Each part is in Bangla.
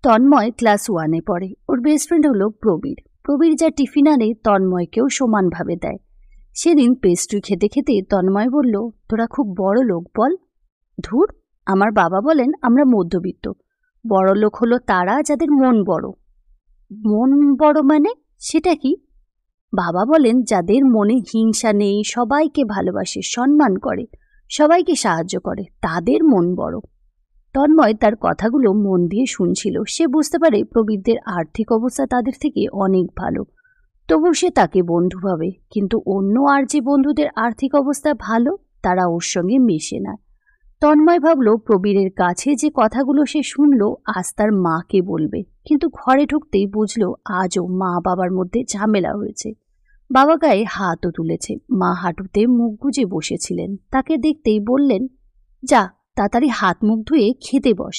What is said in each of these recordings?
তন্ময় ক্লাস 1-এ পড়ে। ওর বেস্ট ফ্রেন্ড হলো প্রবীর। প্রবীর যা টিফিন আনে তন্ময়কেও সমানভাবে দেয়। সেদিন পেস্ট্রি খেতে খেতে তন্ময় বলল, তোরা খুব বড় লোক বল। ধুর, আমার বাবা বলেন আমরা মধ্যবিত্ত। বড় লোক হলো তারা যাদের মন বড়। মন বড় মানে সেটা কি? বাবা বলেন যাদের মনে হিংসা নেই, সবাইকে ভালোবাসে, সম্মান করে, সবাইকে সাহায্য করে, তাদের মন বড়। তন্ময় তার কথাগুলো মন দিয়ে শুনছিল। সে বুঝতে পারে প্রবীরদের আর্থিক অবস্থা তাদের থেকে অনেক ভালো, তবু সে তাকে বন্ধু ভাবে। কিন্তু অন্য আর যে বন্ধুদের আর্থিক অবস্থা ভালো তারা ওর সঙ্গে মেশে না। তন্ময় ভাবল প্রবীরের কাছে যে কথাগুলো সে শুনল আজ তার মাকে বলবে, কিন্তু ঘরে ঢুকতেই বুঝল আজও মা বাবার মধ্যে ঝামেলা হয়েছে। বাবা গায়ে হাতও তুলেছে। মা হাঁটুতে মুখ গুজে বসেছিলেন। তাকে দেখতেই বললেন, যা তাড়াতাড়ি হাত মুখ ধুয়ে খেতে বস।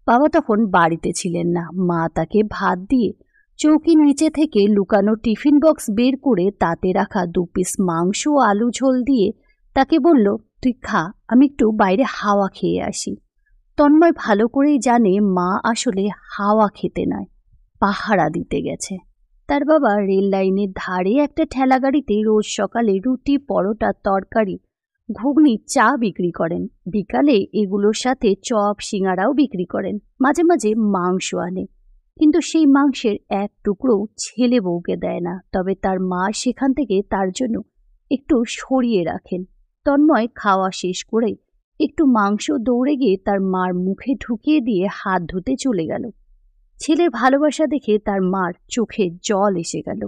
বাবা তখন বাড়িতে ছিলেন না। মা তাকে ভাত দিয়ে চৌকির নিচে থেকে লুকানো টিফিন বক্স বের করে তাতে রাখা 2 পিস মাংস ও আলু ঝোল দিয়ে তাকে বলল, তুই খা, আমি একটু বাইরে হাওয়া খেয়ে আসি। তন্ময় ভালো করেই জানে মা আসলে হাওয়া খেতে নয়, পাহারা দিতে গেছে। তার বাবা রেল লাইনের ধারে একটা ঠেলা গাড়িতে রোজ সকালে রুটি, পরোটা, তরকারি, ঘুগনি, চা বিক্রি করেন। বিকালে এগুলোর সাথে চপ, সিঙাড়াও বিক্রি করেন। মাঝে মাঝে মাংস আনে, কিন্তু সেই মাংসের এক টুকরো ছেলে বউকে দেয় না। তবে তার মা সেখান থেকে তার জন্য একটু সরিয়ে রাখেন। তন্ময় খাওয়া শেষ করে একটু মাংস দৌড়ে গিয়ে তার মার মুখে ঢুকিয়ে দিয়ে হাত ধুতে চলে গেল। ছেলের ভালোবাসা দেখে তার মার চোখে জল এসে গেল।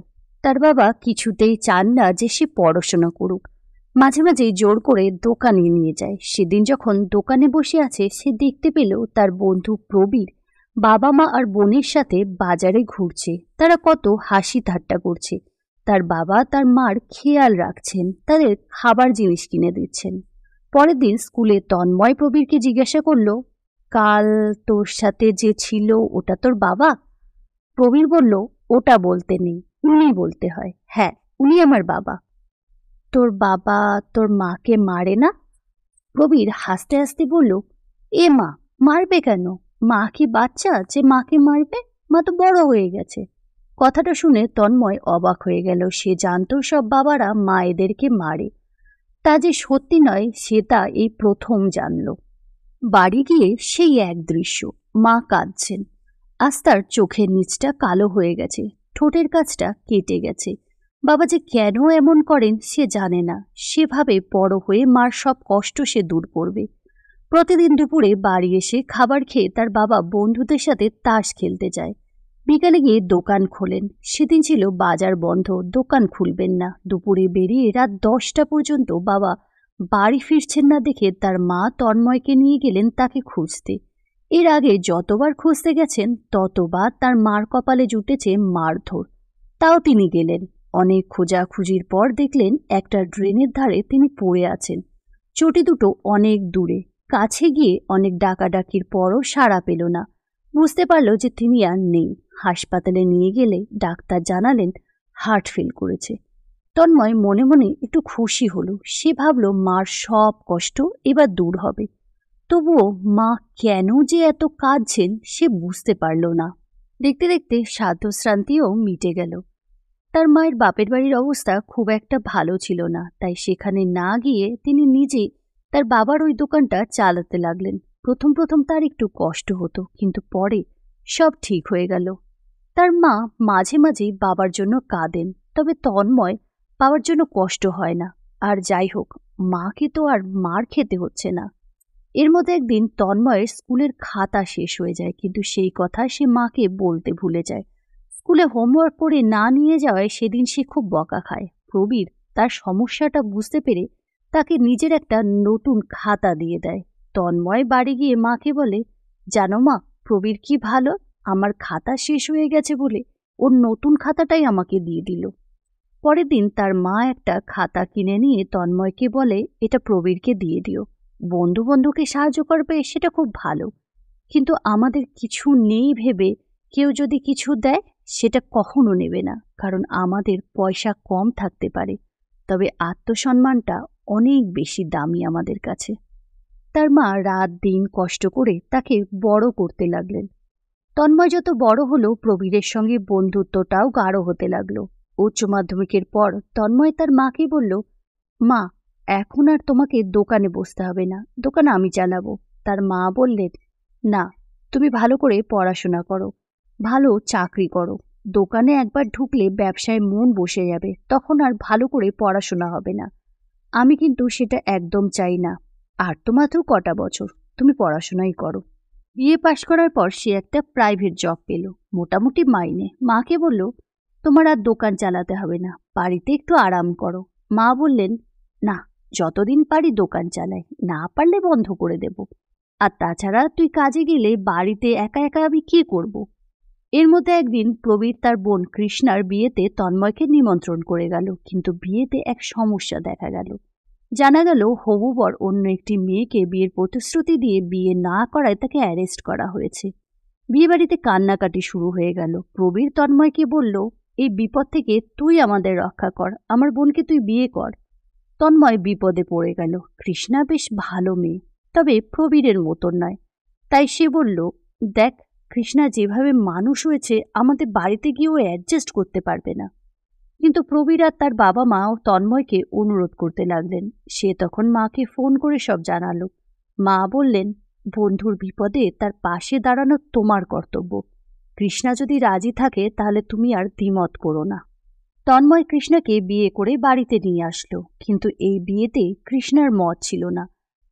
তার বাবা কিছুতেই চান না যে সে পড়াশোনা করুক। মাঝে মাঝে জোর করে দোকানে নিয়ে যায়। সেদিন যখন দোকানে বসে আছে সে দেখতে পেল তার বন্ধু প্রবীর বাবা মা আর বোনের সাথে বাজারে ঘুরছে। তারা কত হাসি ঠাট্টা করছে। তার বাবা তার মার খেয়াল রাখছেন, তাদের খাবার জিনিস কিনে দিচ্ছেন। পরের দিন স্কুলে তন্ময় প্রবীরকে জিজ্ঞাসা করল, কাল তোর সাথে যে ছিল ওটা তোর বাবা? প্রবীর বলল, ওটা বলতে নেই, উনি বলতে হয়। হ্যাঁ, উনি আমার বাবা। তোর বাবা তোর মাকে মারে না? প্রবীর হাসতে হাসতে বলল, এ মা, মারবে কেন? মা কি বাচ্চা যে মাকে মারবে? মা তো বড় হয়ে গেছে। কথাটা শুনে তন্ময় অবাক হয়ে গেল। সে জানত সব বাবারা মায়েদেরকে মারে। তা যে সত্যি নয় সে তা এই প্রথম জানল। বাড়ি গিয়ে সেই এক দৃশ্য, মা কাঁদছেন। আজ তার চোখের নিচটা কালো হয়ে গেছে, ঠোঁটের কাছটা কেটে গেছে। বাবা যে কেন এমন করেন সে জানে না। সেভাবে বড় হয়ে মার সব কষ্ট সে দূর করবে। প্রতিদিন দুপুরে বাড়ি এসে খাবার খেয়ে তার বাবা বন্ধুদের সাথে তাস খেলতে যায়। বিকালে গিয়ে দোকান খোলেন। সেদিন ছিল বাজার বন্ধ, দোকান খুলবেন না। দুপুরে বেরিয়ে রাত 10টা পর্যন্ত বাবা বাড়ি ফিরছেন না দেখে তার মা তন্ময়কে নিয়ে গেলেন তাকে খুঁজতে। এর আগে যতবার খুঁজতে গেছেন ততবার তার মার কপালে জুটেছে মারধর। তাও তিনি গেলেন। অনেক খোঁজাখুঁজির পর দেখলেন একটা ড্রেনের ধারে তিনি পড়ে আছেন, চটি দুটো অনেক দূরে। কাছে গিয়ে অনেক ডাকাডাকির পরও সাড়া পেল না। বুঝতে পারল যে তিনি আর নেই। হাসপাতালে নিয়ে গেলে ডাক্তার জানালেন হার্ট ফেল করেছে। তন্ময় মনে মনে একটু খুশি হলো। সে ভাবল মার সব কষ্ট এবার দূর হবে। তবুও মা কেন যে এত কাঁদছেন সে বুঝতে পারল না। দেখতে দেখতে শ্রান্তিও মিটে গেল। তার মায়ের বাপের বাড়ির অবস্থা খুব একটা ভালো ছিল না, তাই সেখানে না গিয়ে তিনি নিজে তার বাবার ওই দোকানটা চালাতে লাগলেন। প্রথম প্রথম তার একটু কষ্ট হতো, কিন্তু পরে সব ঠিক হয়ে গেল। তার মা মাঝে মাঝেই বাবার জন্য কাঁদেন, তবে তন্ময় বাবার জন্য কষ্ট হয় না। আর যাই হোক, মাকে তো আর মার খেতে হচ্ছে না। এর মধ্যে একদিন তন্ময়ের স্কুলের খাতা শেষ হয়ে যায়, কিন্তু সেই কথা সে মাকে বলতে ভুলে যায়। স্কুলে হোমওয়ার্ক করে না নিয়ে যাওয়ায় সেদিন সে খুব বকা খায়। প্রবীর তার সমস্যাটা বুঝতে পেরে তাকে নিজের একটা নতুন খাতা দিয়ে দেয়। তন্ময় বাড়ি গিয়ে মাকে বলে, জানো মা, প্রবীর কি ভালো, আমার খাতা শেষ হয়ে গেছে বলে ওর নতুন খাতাটাই আমাকে দিয়ে দিল। পরের দিন তার মা একটা খাতা কিনে নিয়ে তন্ময়কে বলে, এটা প্রবীরকে দিয়ে দিও। বন্ধু বন্ধুকে সাহায্য করবে সেটা খুব ভালো, কিন্তু আমাদের কিছু নেই ভেবে কেউ যদি কিছু দেয় সেটা কখনো নেবে না, কারণ আমাদের পয়সা কম থাকতে পারে, তবে আত্মসম্মানটা অনেক বেশি দামি আমাদের কাছে। তার মা রাত দিন কষ্ট করে তাকে বড় করতে লাগলেন। তন্ময় যত বড় হলো প্রবীরের সঙ্গে বন্ধুত্বটাও গাঢ় হতে লাগলো। উচ্চ মাধ্যমিকের পর তন্ময় তার মাকে বলল, মা, এখন আর তোমাকে দোকানে বসতে হবে না, দোকান আমি চালাবো। তার মা বললেন, না, তুমি ভালো করে পড়াশোনা করো, ভালো চাকরি করো। দোকানে একবার ঢুকলে ব্যবসায় মন বসে যাবে, তখন আর ভালো করে পড়াশোনা হবে না। আমি কিন্তু সেটা একদম চাই না। আর তো মাত্র কটা বছর, তুমি পড়াশোনাই করো। বিএ পাশ করার পর সে একটা প্রাইভেট জব পেল, মোটামুটি মাইনে। মাকে বলল, তোমার আর দোকান চালাতে হবে না, বাড়িতে একটু আরাম করো। মা বললেন, না, যতদিন পারি দোকান চালাই, না পারলে বন্ধ করে দেব। আর তাছাড়া তুই কাজে গেলে বাড়িতে একা একা আমি কি করব। এর মধ্যে একদিন প্রবীর তার বোন কৃষ্ণার বিয়েতে তন্ময়কে নিমন্ত্রণ করে গেল, কিন্তু বিয়েতে এক সমস্যা দেখা গেল। জানা গেল হবু বর অন্য একটি মেয়েকে বিয়ের প্রতিশ্রুতি দিয়ে বিয়ে না করায় তাকে অ্যারেস্ট করা হয়েছে। বিয়েবাড়িতে কান্নাকাটি শুরু হয়ে গেল। প্রবীর তন্ময়কে বলল, এই বিপদ থেকে তুই আমাদের রক্ষা কর, আমার বোনকে তুই বিয়ে কর। তন্ময় বিপদে পড়ে গেল। কৃষ্ণা বেশ ভালো মেয়ে, তবে প্রবীরের মতন নয়। তাই সে বলল, দেখ, কৃষ্ণা যেভাবে মানুষ হয়েছে আমাদের বাড়িতে গিয়েও অ্যাডজাস্ট করতে পারবে না। কিন্তু প্রবীর আর তার বাবা মাও তন্ময়কে অনুরোধ করতে লাগলেন। সে তখন মাকে ফোন করে সব জানালো। মা বললেন, বন্ধুর বিপদে তার পাশে দাঁড়ানো তোমার কর্তব্য। কৃষ্ণা যদি রাজি থাকে তাহলে তুমি আর দ্বিমত করো না। তন্ময় কৃষ্ণাকে বিয়ে করে বাড়িতে নিয়ে আসলো, কিন্তু এই বিয়েতে কৃষ্ণার মত ছিল না।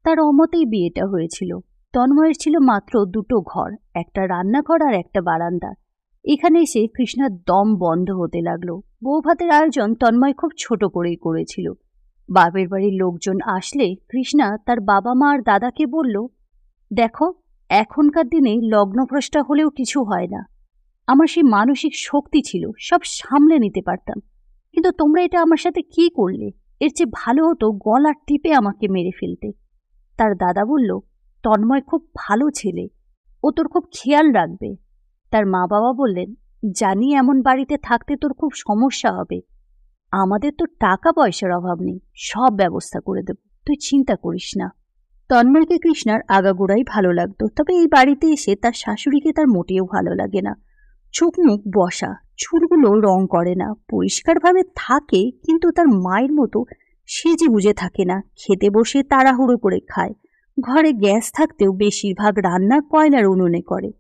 তার অমতেই বিয়েটা হয়েছিল। তন্ময়ের ছিল মাত্র দুটো ঘর, একটা রান্নাঘর আর একটা বারান্দা। এখানে এসে কৃষ্ণার দম বন্ধ হতে লাগলো। বউ ভাতের আয়োজন তন্ময় খুব ছোট করেই করেছিল। বাপের বাড়ির লোকজন আসলে কৃষ্ণা তার বাবা মা আর দাদাকে বলল, দেখো, এখনকার দিনে লগ্নভ্রষ্টা হলেও কিছু হয় না। আমার সেই মানসিক শক্তি ছিল, সব সামলে নিতে পারতাম, কিন্তু তোমরা এটা আমার সাথে কি করলে? এর চেয়ে ভালো হতো গলা টিপে আমাকে মেরে ফেলতে। তার দাদা বলল, তন্ময় খুব ভালো ছেলে, ও তোর খুব খেয়াল রাখবে। তার মা বাবা বললেন, জানি এমন বাড়িতে থাকতে তোর খুব সমস্যা হবে, আমাদের তো টাকা পয়সার অভাব নেই, সব ব্যবস্থা করে দেব, তুই চিন্তা করিস না। তন্ময়কে কৃষ্ণার আগাগোড়াই ভালো লাগতো, তবে এই বাড়িতে এসে তার শাশুড়িকে তার মোটেও ভালো লাগে না। চোখ মুখ বসা, চুলগুলো রং করে না, পরিষ্কারভাবে থাকে, কিন্তু তার মায়ের মতো সেজে বুঝে থাকে না। খেতে বসে তাড়াহুড়ো করে খায়। ঘরে গ্যাস থাকতেও বেশিরভাগ রান্না কয়লার উনুনে করে।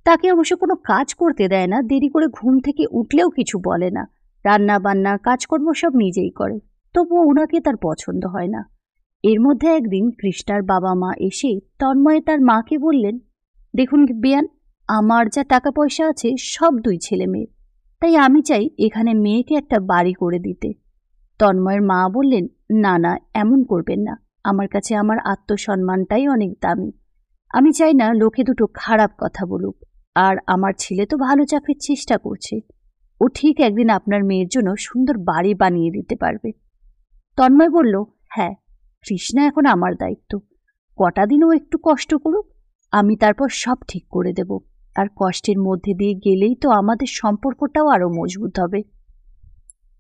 তাকে অবশ্য কোনো কাজ করতে দেয় না, দেরি করে ঘুম থেকে উঠলেও কিছু বলে না। রান্না বান্না কাজকর্ম সব নিজেই করে, তবুও ওনাকে তার পছন্দ হয় না। এর মধ্যে একদিন কৃষ্ণার বাবা মা এসে তন্ময়ে তার মাকে বললেন, দেখুন বিয়ান, আমার যা টাকা পয়সা আছে সব দুই ছেলে মেয়ে, তাই আমি চাই এখানে মেয়েকে একটা বাড়ি করে দিতে। তন্ময়ের মা বললেন, না না, এমন করবেন না, আমার কাছে আমার আত্মসম্মানটাই অনেক দামি। আমি চাই না লোকে দুটো খারাপ কথা বলুক। আর আমার ছেলে তো ভালো চাকরির চেষ্টা করছে, ও ঠিক একদিন আপনার মেয়ের জন্য সুন্দর বাড়ি বানিয়ে দিতে পারবে। তন্ময় বলল, হ্যাঁ, কৃষ্ণা এখন আমার দায়িত্ব, কটা দিন ও একটু কষ্ট করুক, আমি তারপর সব ঠিক করে দেব। আর কষ্টের মধ্যে দিয়ে গেলেই তো আমাদের সম্পর্কটাও আরো মজবুত হবে।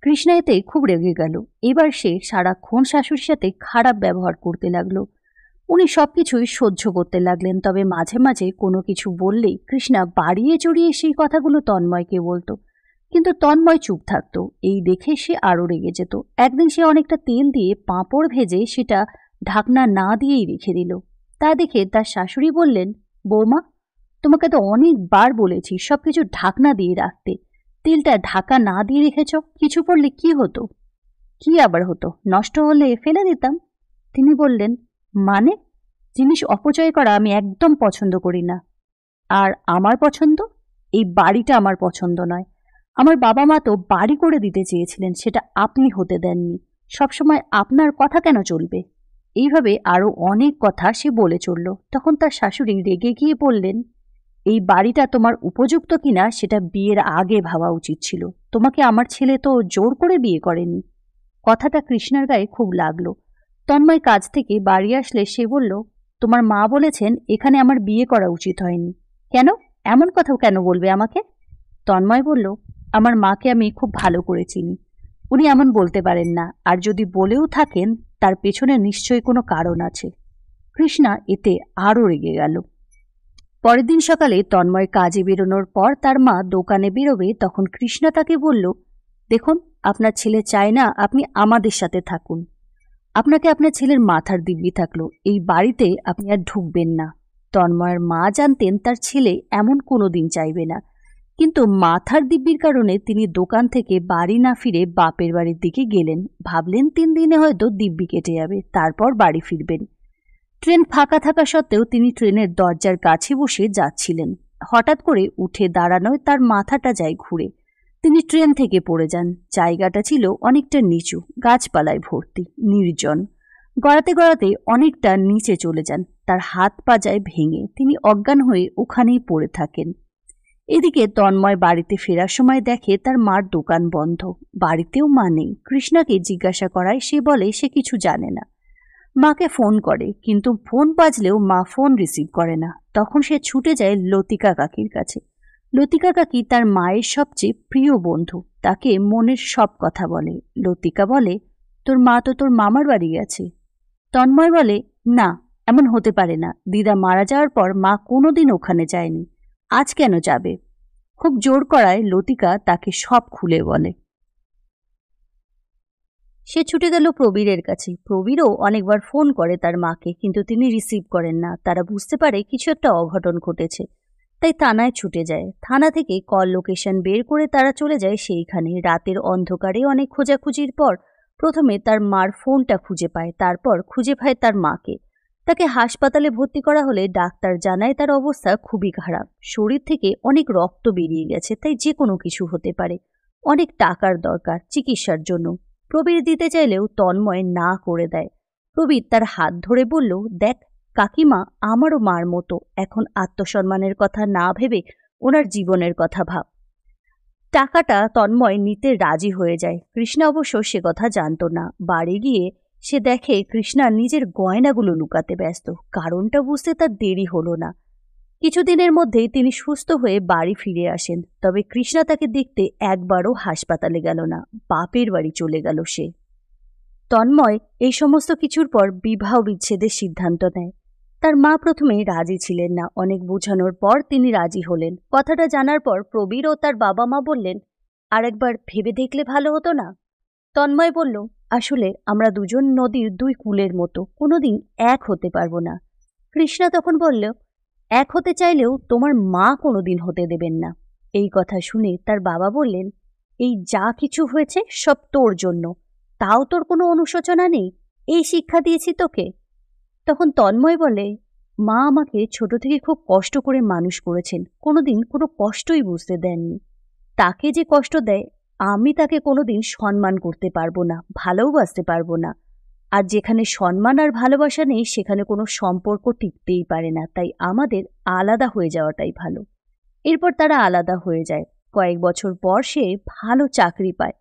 কৃষ্ণা এতে খুব রেগে গেল। এবার সে সারাক্ষণ শাশুড়ির সাথে খারাপ ব্যবহার করতে লাগলো। উনি সবকিছুই সহ্য করতে লাগলেন, তবে মাঝে মাঝে কোনো কিছু বললেই কৃষ্ণা বাড়িয়ে চড়িয়ে সেই কথাগুলো তন্ময়কে বলতো, কিন্তু তন্ময় চুপ থাকতো। এই দেখে সে আরো রেগে যেত। একদিন সে অনেকটা তেল দিয়ে পাঁপড় ভেজে সেটা ঢাকনা না দিয়েই রেখে দিল। তা দেখে তার শাশুড়ি বললেন, বৌমা, তোমাকে তো অনেকবার বলেছি সবকিছু ঢাকনা দিয়ে রাখতে, তেলটা ঢাকা না দিয়ে রেখেছ, কিছু পড়লে কি হতো? কি আবার হতো? নষ্ট হলে ফেলে দিতাম। তিনি বললেন, মানে? জিনিস অপচয় করা আমি একদম পছন্দ করি না। আর আমার পছন্দ? এই বাড়িটা আমার পছন্দ নয়। আমার বাবা মা তো বাড়ি করে দিতে চেয়েছিলেন, সেটা আপনি হতে দেননি। সবসময় আপনার কথা কেন চলবে? এইভাবে আরো অনেক কথা সে বলে চলল। তখন তার শাশুড়ি রেগে গিয়ে বললেন, এই বাড়িটা তোমার উপযুক্ত কিনা সেটা বিয়ের আগে ভাবা উচিত ছিল। তোমাকে আমার ছেলে তো জোর করে বিয়ে করেনি। কথাটা কৃষ্ণার গায়ে খুব লাগলো। তন্ময় কাজ থেকে বাড়ি আসলে সে বলল, তোমার মা বলেছেন এখানে আমার বিয়ে করা উচিত হয়নি। কেন? এমন কথা কেন বলবে আমাকে? তন্ময় বলল, আমার মাকে আমি খুব ভালো করে চিনি, উনি এমন বলতে পারেন না, আর যদি বলেও থাকেন তার পেছনে নিশ্চয়ই কোনো কারণ আছে। কৃষ্ণা এতে আরও রেগে গেল। পরের দিন সকালে তন্ময় কাজে বেরোনোর পর তার মা দোকানে বেরোবে, তখন কৃষ্ণা তাকে বলল, দেখুন, আপনার ছেলে চায় না আপনি আমাদের সাথে থাকুন। আপনাকে আপনার ছেলের মাথার দিব্যি থাকলো, এই বাড়িতে আপনি আর ঢুকবেন না। তন্ময়ের মা জানতেন তার ছেলে এমন কোনোদিন চাইবে না, কিন্তু মাথার দিব্যির কারণে তিনি দোকান থেকে বাড়ি না ফিরে বাপের বাড়ির দিকে গেলেন। ভাবলেন 3 দিনে হয়তো দিব্যি কেটে যাবে, তারপর বাড়ি ফিরবেন। ট্রেন ফাঁকা থাকা সত্ত্বেও তিনি ট্রেনের দরজার কাছে বসে যাচ্ছিলেন। হঠাৎ করে উঠে দাঁড়ানোয় তার মাথাটা যায় ঘুরে। তিনি ট্রেন থেকে পড়ে যান। জায়গাটা ছিল অনেকটা নিচু, গাছপালায় ভর্তি, নির্জন। গড়াতে গড়াতে অনেকটা নিচে চলে যান। তার হাত পা যায় ভেঙে, তিনি অজ্ঞান হয়ে ওখানেই পড়ে থাকেন। এদিকে তন্ময় বাড়িতে ফেরার সময় দেখে তার মার দোকান বন্ধ, বাড়িতেও মা নেই। কৃষ্ণাকে জিজ্ঞাসা করায় সে বলে সে কিছু জানে না। মাকে ফোন করে, কিন্তু ফোন বাজলেও মা ফোন রিসিভ করে না। তখন সে ছুটে যায় লতিকা কাকির কাছে। লতিকা কাকি তার মায়ের সবচেয়ে প্রিয় বন্ধু, তাকে মনের সব কথা বলে। লতিকা বলে, তোর মা তো তোর মামার বাড়ি গেছে। তন্ময় বলে, না, এমন হতে পারে না, দিদা মারা যাওয়ার পর মা কোনোদিন ওখানে যায়নি, আজ কেন যাবে? খুব জোর করায় লতিকা তাকে সব খুলে বলে। সে ছুটে গেল প্রবীরের কাছে। প্রবীরও অনেকবার ফোন করে তার মাকে, কিন্তু তিনি রিসিভ করেন না। তারা বুঝতে পারে কিছু একটা অঘটন ঘটেছে, তাই থানায় ছুটে যায়। থানা থেকে কল লোকেশন বের করে তারা চলে যায় সেইখানে। রাতের অন্ধকারে অনেক খোঁজাখুঁজির পর প্রথমে তার মার ফোনটা খুঁজে পায়, তারপর খুঁজে পায় তার মাকে। তাকে হাসপাতালে ভর্তি করা হলে ডাক্তার জানায় তার অবস্থা খুবই খারাপ, শরীর থেকে অনেক রক্ত বেরিয়ে গেছে, তাই যে কোনো কিছু হতে পারে। অনেক টাকার দরকার চিকিৎসার জন্য। প্রবীর দিতে চাইলেও তন্ময় না করে দেয়। প্রবীর তার হাত ধরে বলল, দেখ কাকিমা, আমারও মার মতো, এখন আত্মসম্মানের কথা না ভেবে ওনার জীবনের কথা ভাব। টাকাটা তন্ময় নিতে রাজি হয়ে যায়। কৃষ্ণা অবশ্য সে কথা জানত না। বাড়ি গিয়ে সে দেখে কৃষ্ণা নিজের গয়নাগুলো লুকাতে ব্যস্ত। কারণটা বুঝতে তার দেরি হলো না। কিছুদিনের মধ্যেই তিনি সুস্থ হয়ে বাড়ি ফিরে আসেন। তবে কৃষ্ণা তাকে দেখতে একবারও হাসপাতালে গেল না, বাপের বাড়ি চলে গেল সে। তন্ময় এই সমস্ত কিছুর পর বিবাহ বিচ্ছেদের সিদ্ধান্ত নেয়। তার মা প্রথমে রাজি ছিলেন না, অনেক বোঝানোর পর তিনি রাজি হলেন। কথাটা জানার পর প্রবীর ও তার বাবা মা বললেন, আরেকবার ভেবে দেখলে ভালো হতো না? তন্ময় বলল, আসলে আমরা দুজন নদীর 2 কূলের মতো, কোনোদিন এক হতে পারবো না। কৃষ্ণা তখন বলল, এক হতে চাইলেও তোমার মা কোনোদিন হতে দেবেন না। এই কথা শুনে তার বাবা বললেন, এই যা কিছু হয়েছে সব তোর জন্য, তাও তোর কোনো অনুশোচনা নেই? এই শিক্ষা দিয়েছি তোকে? তখন তন্ময় বলে, মা আমাকে ছোট থেকে খুব কষ্ট করে মানুষ করেছেন, কোনোদিন কোনো কষ্টই বুঝতে দেননি। তাকে যে কষ্ট দেয় আমি তাকে কোনোদিন সম্মান করতে পারবো না, ভালোবাসতে পারবো না। আর যেখানে সম্মান আর ভালোবাসা নেই সেখানে কোনো সম্পর্ক টিকতেই পারে না, তাই আমাদের আলাদা হয়ে যাওয়াটাই ভালো। এরপর তারা আলাদা হয়ে যায়। কয়েক বছর পর সে ভালো চাকরি পায়,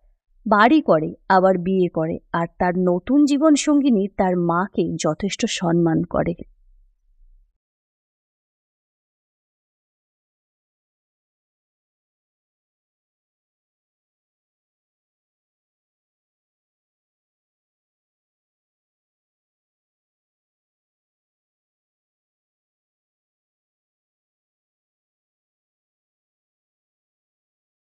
বাড়ি করে, আবার বিয়ে করে, আর তার নতুন জীবন সঙ্গিনী তার মাকে যথেষ্ট সম্মান করে।